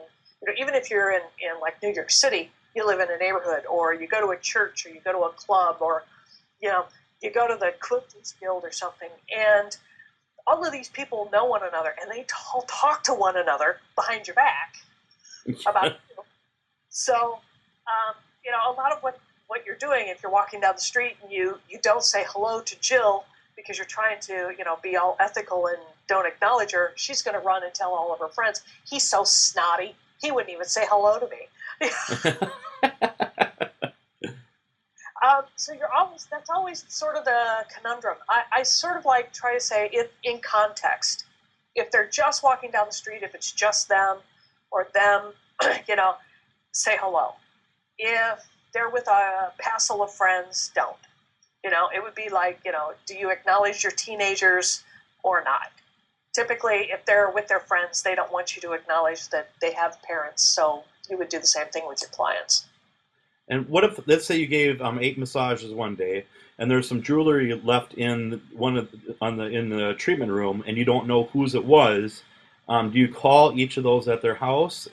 [SPEAKER 2] even if you're in like New York City, you live in a neighborhood, or you go to a church, or you go to a club, or, you go to the Quilters Guild or something, and all of these people know one another, and they all talk to one another behind your back about you. So, a lot of what you're doing, if you're walking down the street and you don't say hello to Jill because you're trying to, be all ethical and don't acknowledge her, she's going to run and tell all of her friends, he's so snotty, he wouldn't even say hello to me. So that's always sort of the conundrum. I sort of like try to say it in context. If they're just walking down the street, if it's just them or them, say hello. If they're with a passel of friends, don't. It would be like, do you acknowledge your teenagers or not? Typically, if they're with their friends, they don't want you to acknowledge that they have parents, so you would do the same thing with your clients.
[SPEAKER 3] And what if, let's say you gave 8 massages one day, and there's some jewelry left in in the treatment room, and you don't know whose it was? Do you call each of those at their house?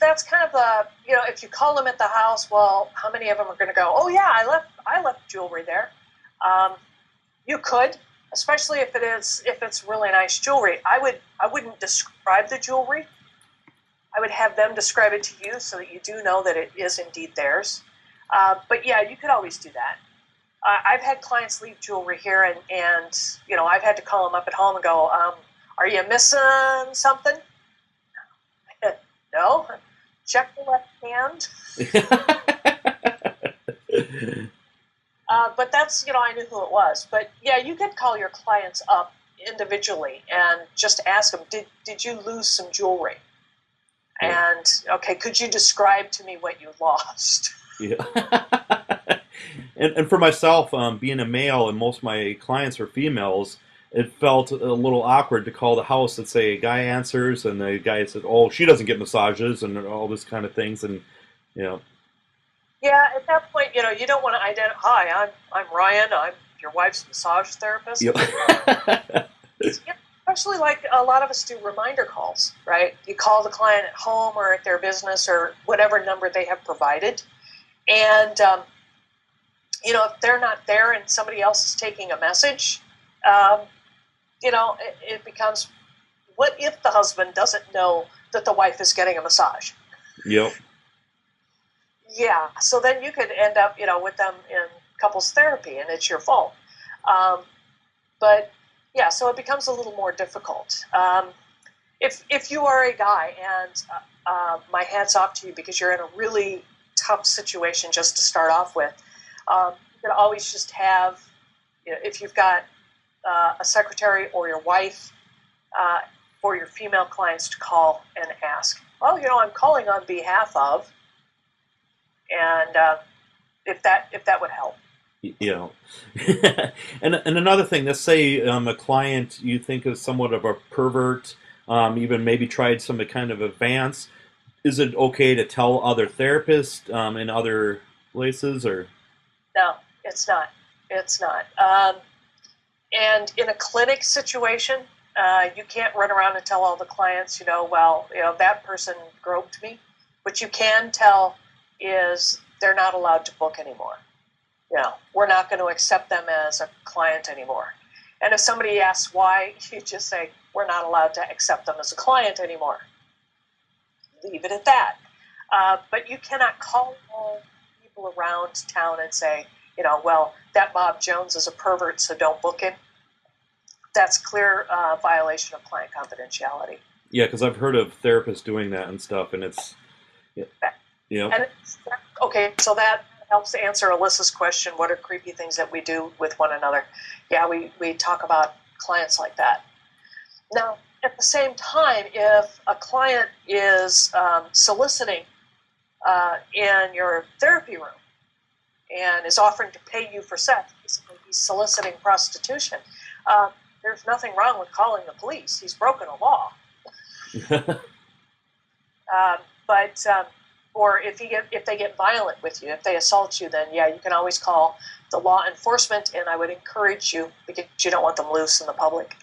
[SPEAKER 2] That's kind of the, if you call them at the house, well, how many of them are going to go, oh yeah, I left jewelry there. You could, especially if it's really nice jewelry. I wouldn't describe the jewelry. I would have them describe it to you so that you do know that it is indeed theirs. But yeah, you could always do that. I've had clients leave jewelry here, and I've had to call them up at home and go, "Are you missing something?" No. Check the left hand. But that's, I knew who it was. But yeah, you could call your clients up individually and just ask them, did you lose some jewelry?
[SPEAKER 3] Yeah.
[SPEAKER 2] And, okay, could you describe to me what you lost?
[SPEAKER 3] Yeah. And for myself, being a male and most of my clients are females, it felt a little awkward to call the house and say a guy answers and the guy said, "Oh, she doesn't get massages," and all this kind of things, and you know,
[SPEAKER 2] Yeah, at that point, you don't want to identify, "Hi, I'm Ryan, I'm your wife's massage therapist."
[SPEAKER 3] yeah,
[SPEAKER 2] Yeah, especially like a lot of us do reminder calls, right? You call the client at home or at their business or whatever number they have provided. And, if they're not there and somebody else is taking a message, um, it becomes, what if the husband doesn't know that the wife is getting a massage?
[SPEAKER 3] yep,
[SPEAKER 2] Yeah, so then you could end up, with them in couples therapy and it's your fault. Um, but yeah, so it becomes a little more difficult. If you are a guy, and my hat's off to you because you're in a really tough situation just to start off with, you can always just have, if you've got a secretary or your wife, for your female clients to call and ask, "Well, I'm calling on behalf of," and if that would help.
[SPEAKER 3] you know. And another thing, let's say a client you think is somewhat of a pervert, even maybe tried some kind of advance. Is it okay to tell other therapists in other places, or?
[SPEAKER 2] No, it's not. It's not. And in a clinic situation, you can't run around and tell all the clients, well, that person groped me. What you can tell is they're not allowed to book anymore. We're not going to accept them as a client anymore. And if somebody asks why, you just say, we're not allowed to accept them as a client anymore. Leave it at that. But you cannot call all people around town and say, well, that Bob Jones is a pervert, so don't book him. That's clear violation of client confidentiality.
[SPEAKER 3] Yeah, because I've heard of therapists doing that and stuff, and it's, yeah, yeah,
[SPEAKER 2] And okay, so that helps answer Alyssa's question. What are creepy things that we do with one another? Yeah, we talk about clients like that. Now, at the same time, if a client is soliciting in your therapy room and is offering to pay you for sex, basically he's soliciting prostitution, there's nothing wrong with calling the police. He's broken a law. Or if they get violent with you, if they assault you, then yeah, you can always call the law enforcement, and I would encourage you, because you don't want them loose in the public.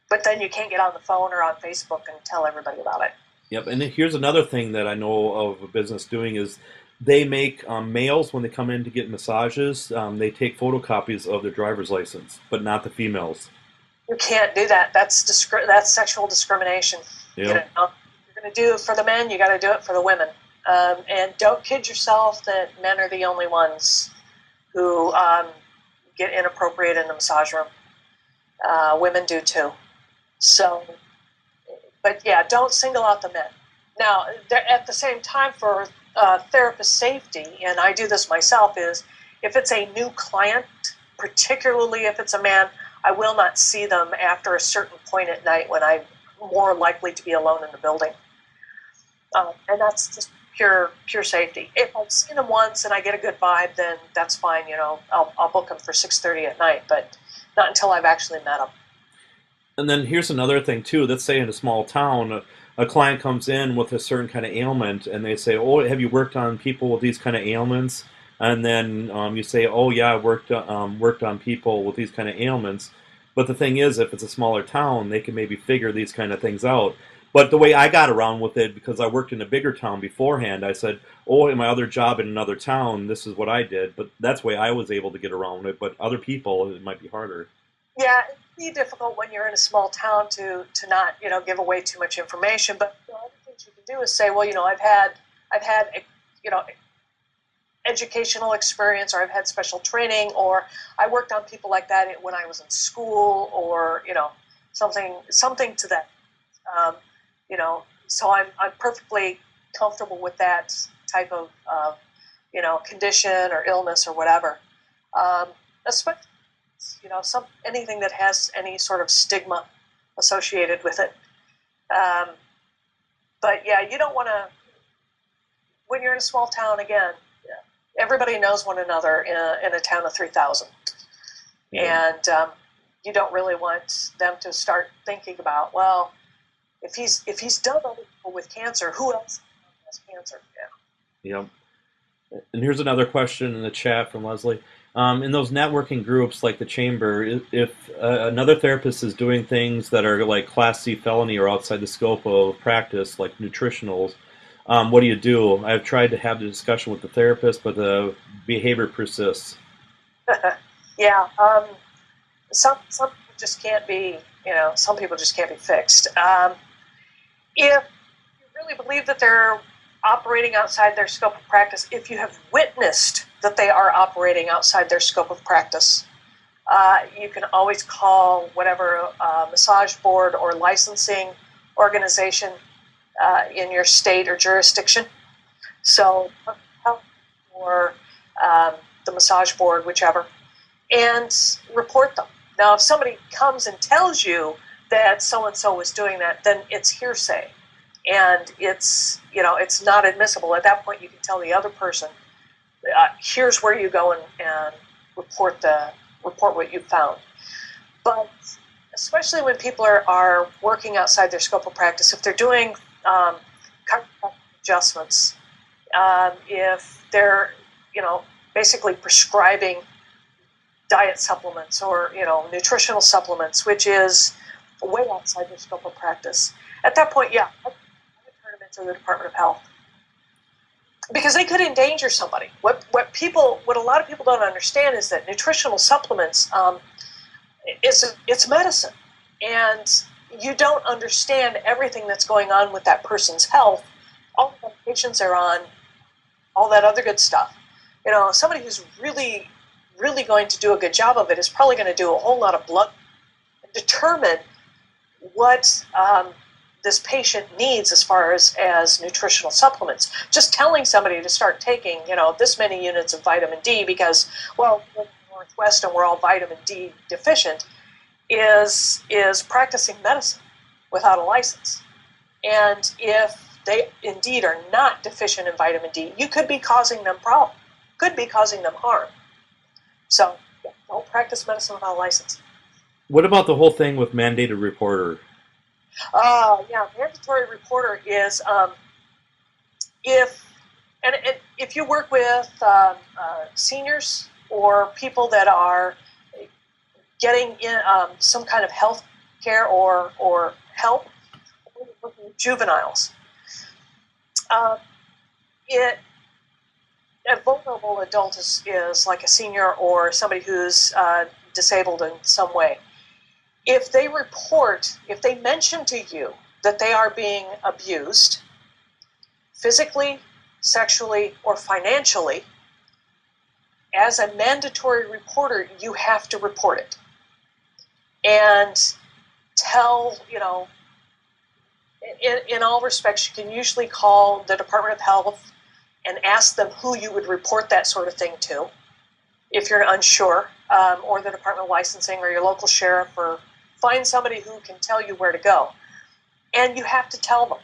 [SPEAKER 2] But then you can't get on the phone or on Facebook and tell everybody about it.
[SPEAKER 3] Yep. And here's another thing that I know of a business doing is they make males when they come in to get massages, they take photocopies of their driver's license, but not the females.
[SPEAKER 2] You can't do that. That's sexual discrimination.
[SPEAKER 3] Yep.
[SPEAKER 2] You're going to do it for the men, you got to do it for the women. And don't kid yourself that men are the only ones who get inappropriate in the massage room. Women do too. So, but yeah, don't single out the men. Now, at the same time, for therapist safety, and I do this myself, is if it's a new client, particularly if it's a man, I will not see them after a certain point at night when I'm more likely to be alone in the building. And that's just pure safety. If I've seen them once and I get a good vibe, then that's fine. I'll book them for 6:30 at night, but not until I've actually met them.
[SPEAKER 3] And then here's another thing too. Let's say in a small town, a client comes in with a certain kind of ailment, and they say, "Oh, have you worked on people with these kind of ailments?" And then you say, "Oh, yeah, I worked on people with these kind of ailments." But the thing is, if it's a smaller town, they can maybe figure these kind of things out. But the way I got around with it, because I worked in a bigger town beforehand, I said, "Oh, in my other job in another town, this is what I did." But that's the way I was able to get around it. But other people, it might be harder.
[SPEAKER 2] Yeah, it can be difficult when you're in a small town to not give away too much information. But other things you can do is say, well, I've had you know, educational experience, or I've had special training, or I worked on people like that when I was in school, or something to that. So I'm perfectly comfortable with that type of condition or illness or whatever. Especially anything that has any sort of stigma associated with it. But yeah, you don't want to, when you're in a small town, again, everybody knows one another in a town of 3,000. Yeah. And you don't really want them to start thinking about, well, if he's done other people with cancer, who else has cancer?
[SPEAKER 3] Yeah. Yep. And here's another question in the chat from Leslie. In those networking groups like the Chamber, if another therapist is doing things that are like Class C felony or outside the scope of practice, like nutritionals, what do? I've tried to have the discussion with the therapist, but the behavior persists.
[SPEAKER 2] Yeah. Some people just can't be, some people just can't be fixed. If you really believe that they're operating outside their scope of practice, if you have witnessed that they are operating outside their scope of practice, you can always call whatever massage board or licensing organization in your state or jurisdiction. So, or the massage board, whichever, and report them. Now, if somebody comes and tells you that so-and-so was doing that, then it's hearsay. And it's not admissible. At that point, you can tell the other person, here's where you go and report what you found. But especially when people are working outside their scope of practice, if they're doing adjustments, if they're basically prescribing diet supplements or nutritional supplements, which is way outside their scope of practice, at that point, yeah, I would turn them into the Department of Health, because they could endanger somebody. What a lot of people don't understand is that nutritional supplements, it's medicine, and you don't understand everything that's going on with that person's health, all the medications they're on, all that other good stuff. Somebody who's really, really going to do a good job of it is probably going to do a whole lot of blood and determine what this patient needs as far as nutritional supplements. Just telling somebody to start taking, this many units of vitamin D because, well, we're in the Northwest and we're all vitamin D deficient, is practicing medicine without a license. And if they indeed are not deficient in vitamin D, you could be causing them problem, could be causing them harm. So don't practice medicine without a license.
[SPEAKER 3] What about the whole thing with mandated reporter?
[SPEAKER 2] Yeah, mandatory reporter is if you work with seniors or people that are getting in some kind of health care or help, with juveniles. A vulnerable adult is like a senior or somebody who's disabled in some way. If they mention to you that they are being abused, physically, sexually, or financially, as a mandatory reporter, you have to report it. And tell, in all respects, you can usually call the Department of Health and ask them who you would report that sort of thing to, if you're unsure, or the Department of Licensing or your local sheriff, or find somebody who can tell you where to go. And you have to tell them.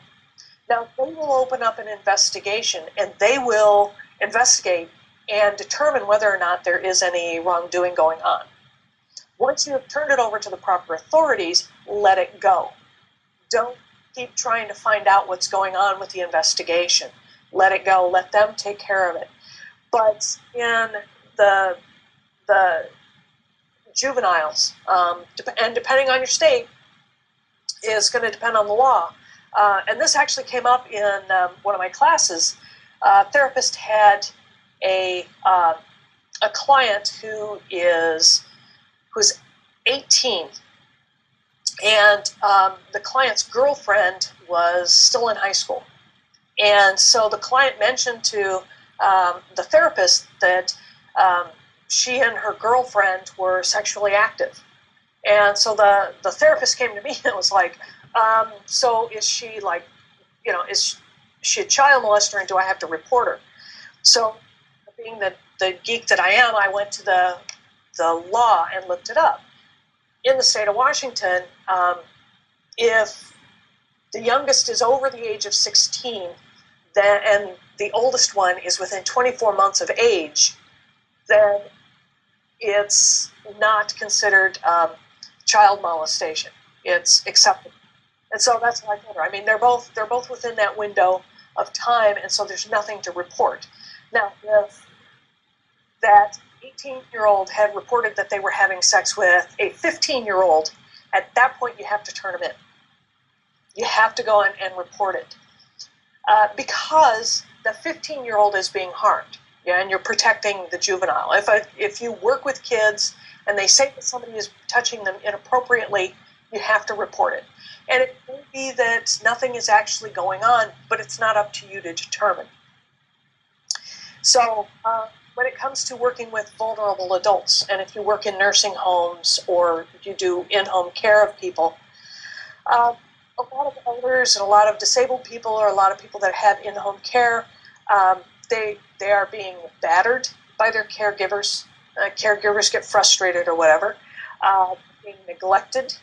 [SPEAKER 2] Now, they will open up an investigation, and they will investigate and determine whether or not there is any wrongdoing going on. Once you have turned it over to the proper authorities, let it go. Don't keep trying to find out what's going on with the investigation. Let it go. Let them take care of it. But in the juveniles, and depending on your state, is going to depend on the law. And this actually came up in one of my classes. A therapist had a client who's 18, and the client's girlfriend was still in high school. And so the client mentioned to the therapist that she and her girlfriend were sexually active. And so the therapist came to me and was like, so is she like, is she a child molester, and do I have to report her? So being the geek that I am, I went to the law and looked it up. In the state of Washington, if the youngest is over the age of 16, and the oldest one is within 24 months of age, then it's not considered child molestation. It's acceptable. And so that's what I told her. I mean, they're both within that window of time, and so there's nothing to report. Now, if that 18-year-old had reported that they were having sex with a 15-year-old, at that point you have to turn them in. You have to go in and report it. Because the 15-year-old is being harmed, and you're protecting the juvenile. If you work with kids and they say that somebody is touching them inappropriately, you have to report it. And it may be that nothing is actually going on, but it's not up to you to determine. So when it comes to working with vulnerable adults, and if you work in nursing homes or you do in-home care of people, a lot of elders and a lot of disabled people, or a lot of people that have in-home care, they are being battered by their caregivers. Caregivers get frustrated or whatever, being neglected,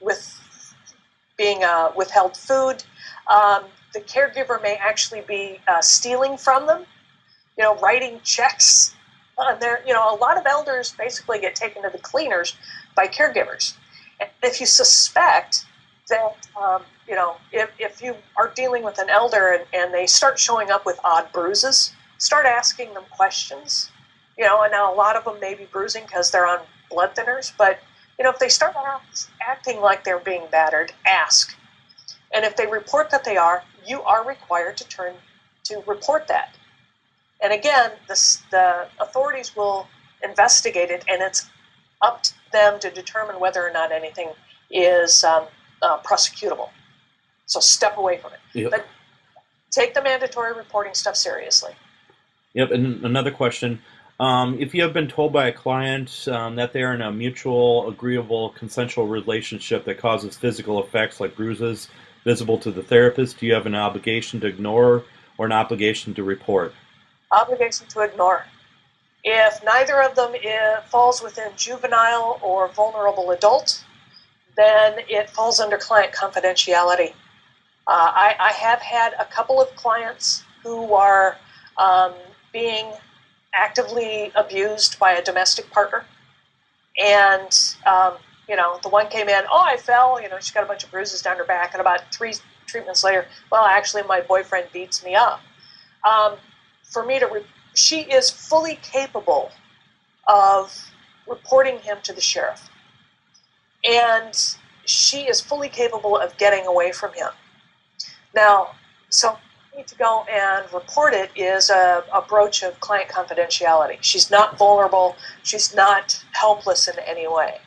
[SPEAKER 2] with being withheld food. The caregiver may actually be stealing from them, writing checks on their, a lot of elders basically get taken to the cleaners by caregivers. And if you suspect that, if you are dealing with an elder and they start showing up with odd bruises, start asking them questions. And now a lot of them may be bruising because they're on blood thinners, but if they start acting like they're being battered, ask. And if they report that they are, you are required to report that. And again, the authorities will investigate it, and it's up to them to determine whether or not anything is prosecutable. So step away from it.
[SPEAKER 3] Yep.
[SPEAKER 2] But take the mandatory reporting stuff seriously.
[SPEAKER 3] Yep, and another question. If you have been told by a client that they are in a mutual, agreeable, consensual relationship that causes physical effects like bruises visible to the therapist, do you have an obligation to ignore or an obligation to report?
[SPEAKER 2] Obligation to ignore. If neither of them falls within juvenile or vulnerable adult, then it falls under client confidentiality. I have had a couple of clients who are being actively abused by a domestic partner. And, the one came in, I fell, she's got a bunch of bruises down her back. And about 3 treatments later, well, actually, my boyfriend beats me up. For me she is fully capable of reporting him to the sheriff. And she is fully capable of getting away from him. Now, so need to go and report it is a broach of client confidentiality. She's not vulnerable. She's not helpless in any way.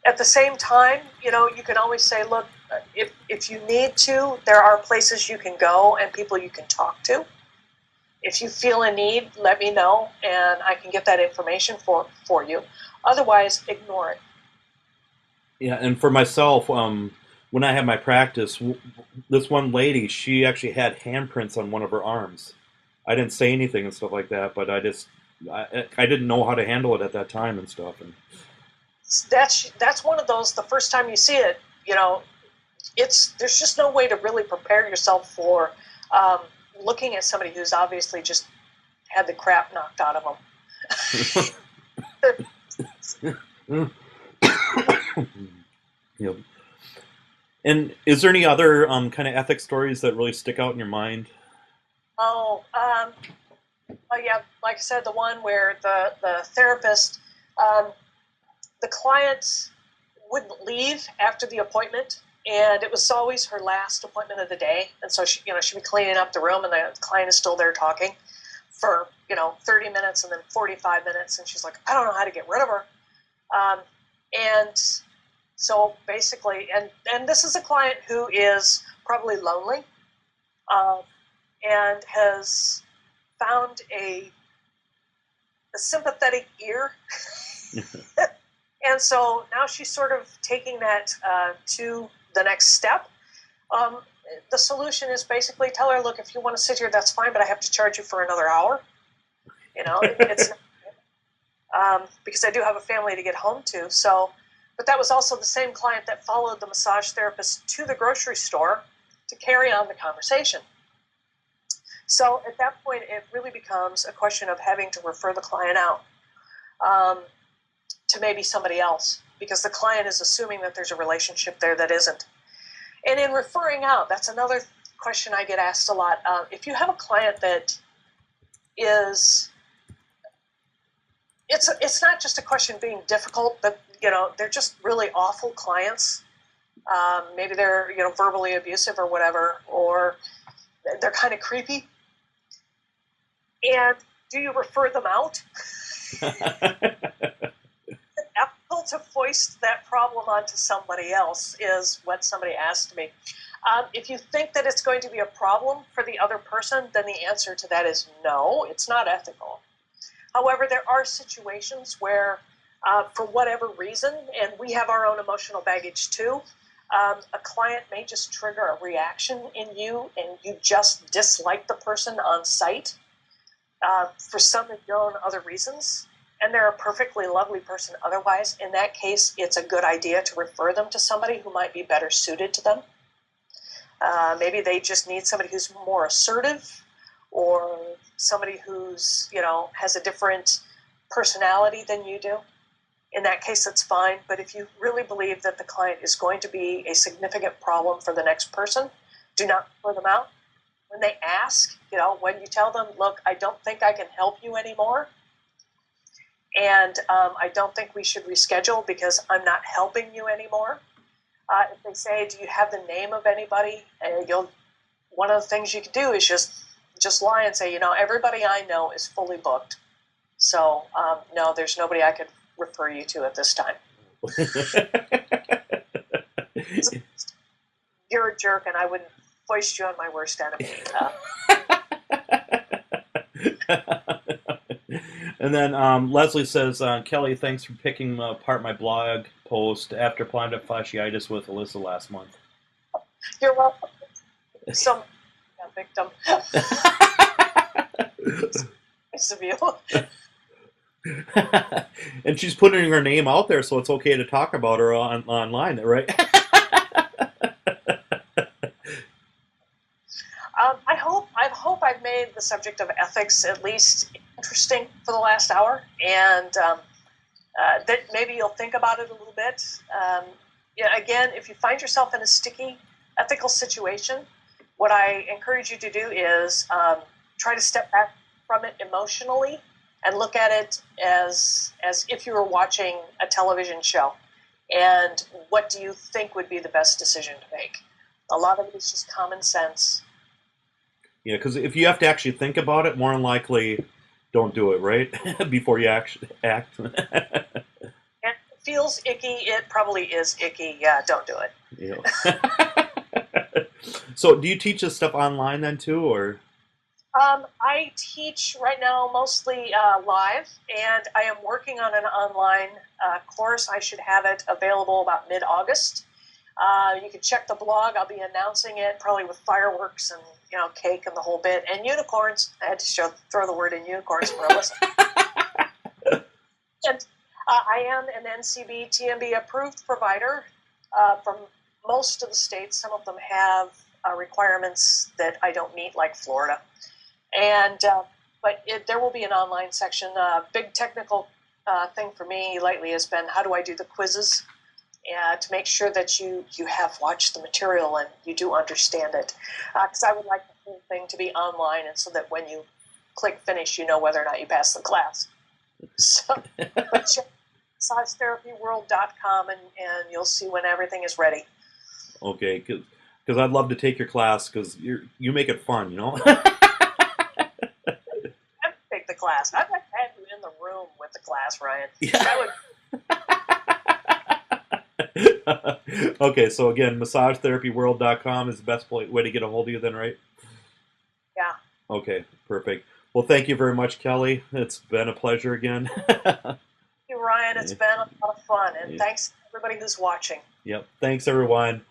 [SPEAKER 2] At the same time, you can always say, look, if you need to, there are places you can go and people you can talk to. If you feel a need, let me know, and I can get that information for you. Otherwise, ignore it.
[SPEAKER 3] Yeah, and for myself, when I had my practice, this one lady, she actually had handprints on one of her arms. I didn't say anything and stuff like that, but I didn't know how to handle it at that time and stuff. And
[SPEAKER 2] that's one of those. The first time you see it, there's just no way to really prepare yourself for looking at somebody who's obviously just had the crap knocked out of them.
[SPEAKER 3] Yep. And is there any other kind of ethics stories that really stick out in your mind?
[SPEAKER 2] Yeah, like I said, the one where the therapist, the client wouldn't leave after the appointment, and it was always her last appointment of the day, and so she'd be cleaning up the room, and the client is still there talking for 30 minutes and then 45 minutes, and she's like, I don't know how to get rid of her. And so basically, and this is a client who is probably lonely, um, and has found a sympathetic ear. And so now she's sort of taking that to the next step. The solution is basically tell her, look, if you want to sit here, that's fine, but I have to charge you for another hour. It's because I do have a family to get home to. So, but that was also the same client that followed the massage therapist to the grocery store to carry on the conversation. So at that point, it really becomes a question of having to refer the client out to maybe somebody else, because the client is assuming that there's a relationship there that isn't. And in referring out, that's another question I get asked a lot. If you have a client that is, it's not just a question of being difficult, but they're just really awful clients. Maybe they're verbally abusive or whatever, or they're kind of creepy. And do you refer them out? Ethical to foist that problem onto somebody else is what somebody asked me. If you think that it's going to be a problem for the other person, then the answer to that is no, it's not ethical. However, there are situations where, for whatever reason, and we have our own emotional baggage too, a client may just trigger a reaction in you, and you just dislike the person on site for some of your own other reasons, and they're a perfectly lovely person otherwise. In that case, it's a good idea to refer them to somebody who might be better suited to them. Maybe they just need somebody who's more assertive, or somebody who's, has a different personality than you do. In that case, that's fine. But if you really believe that the client is going to be a significant problem for the next person, do not refer them out. When they ask, when you tell them, look, I don't think I can help you anymore, and I don't think we should reschedule because I'm not helping you anymore. If they say, do you have the name of anybody? One of the things you can do is just lie and say, everybody I know is fully booked. So, no, there's nobody I could refer you to at this time. You're a jerk, and I wouldn't foist you on my worst enemy.
[SPEAKER 3] And then Leslie says, Kelly, thanks for picking apart my blog post after plantar fasciitis with Alyssa last month.
[SPEAKER 2] You're welcome. Some victim. Nice of you.
[SPEAKER 3] And she's putting her name out there, so it's okay to talk about her online, right?
[SPEAKER 2] I hope I've made the subject of ethics at least interesting for the last hour, and that maybe you'll think about it a little bit. Again, if you find yourself in a sticky ethical situation, what I encourage you to do is try to step back from it emotionally and look at it as if you were watching a television show. And what do you think would be the best decision to make? A lot of it is just common sense.
[SPEAKER 3] Yeah, because if you have to actually think about it, more than likely, don't do it, right? Before you actually act.
[SPEAKER 2] And it feels icky. It probably is icky. Yeah, don't do it.
[SPEAKER 3] Yeah. So, do you teach this stuff online then too, or?
[SPEAKER 2] I teach right now mostly live, and I am working on an online course. I should have it available about mid-August. You can check the blog. I'll be announcing it probably with fireworks and cake and the whole bit, and unicorns. I had to throw the word in unicorns for Alyssa. And I am an NCB TMB approved provider from most of the states. Some of them have requirements that I don't meet, like Florida. And but there will be an online section. Big technical thing for me lately has been, how do I do the quizzes to make sure that you have watched the material and you do understand it. Because I would like the whole thing to be online, and so that when you click finish, you know whether or not you passed the class. So, but check massagetherapyworld.com and you'll see when everything is ready.
[SPEAKER 3] Okay, because I'd love to take your class because you make it fun,
[SPEAKER 2] Take the class. I'd like to have you in the room with the class, Ryan.
[SPEAKER 3] Yeah. Okay, so again, massagetherapyworld.com is the best way to get a hold of you then, right?
[SPEAKER 1] Okay, perfect. Well, thank you very much, Kelly. It's been a pleasure again.
[SPEAKER 2] Thank you, Ryan. It's been a lot of fun, and
[SPEAKER 1] Yeah.
[SPEAKER 2] thanks to everybody who's watching.
[SPEAKER 1] Yep. Thanks, everyone.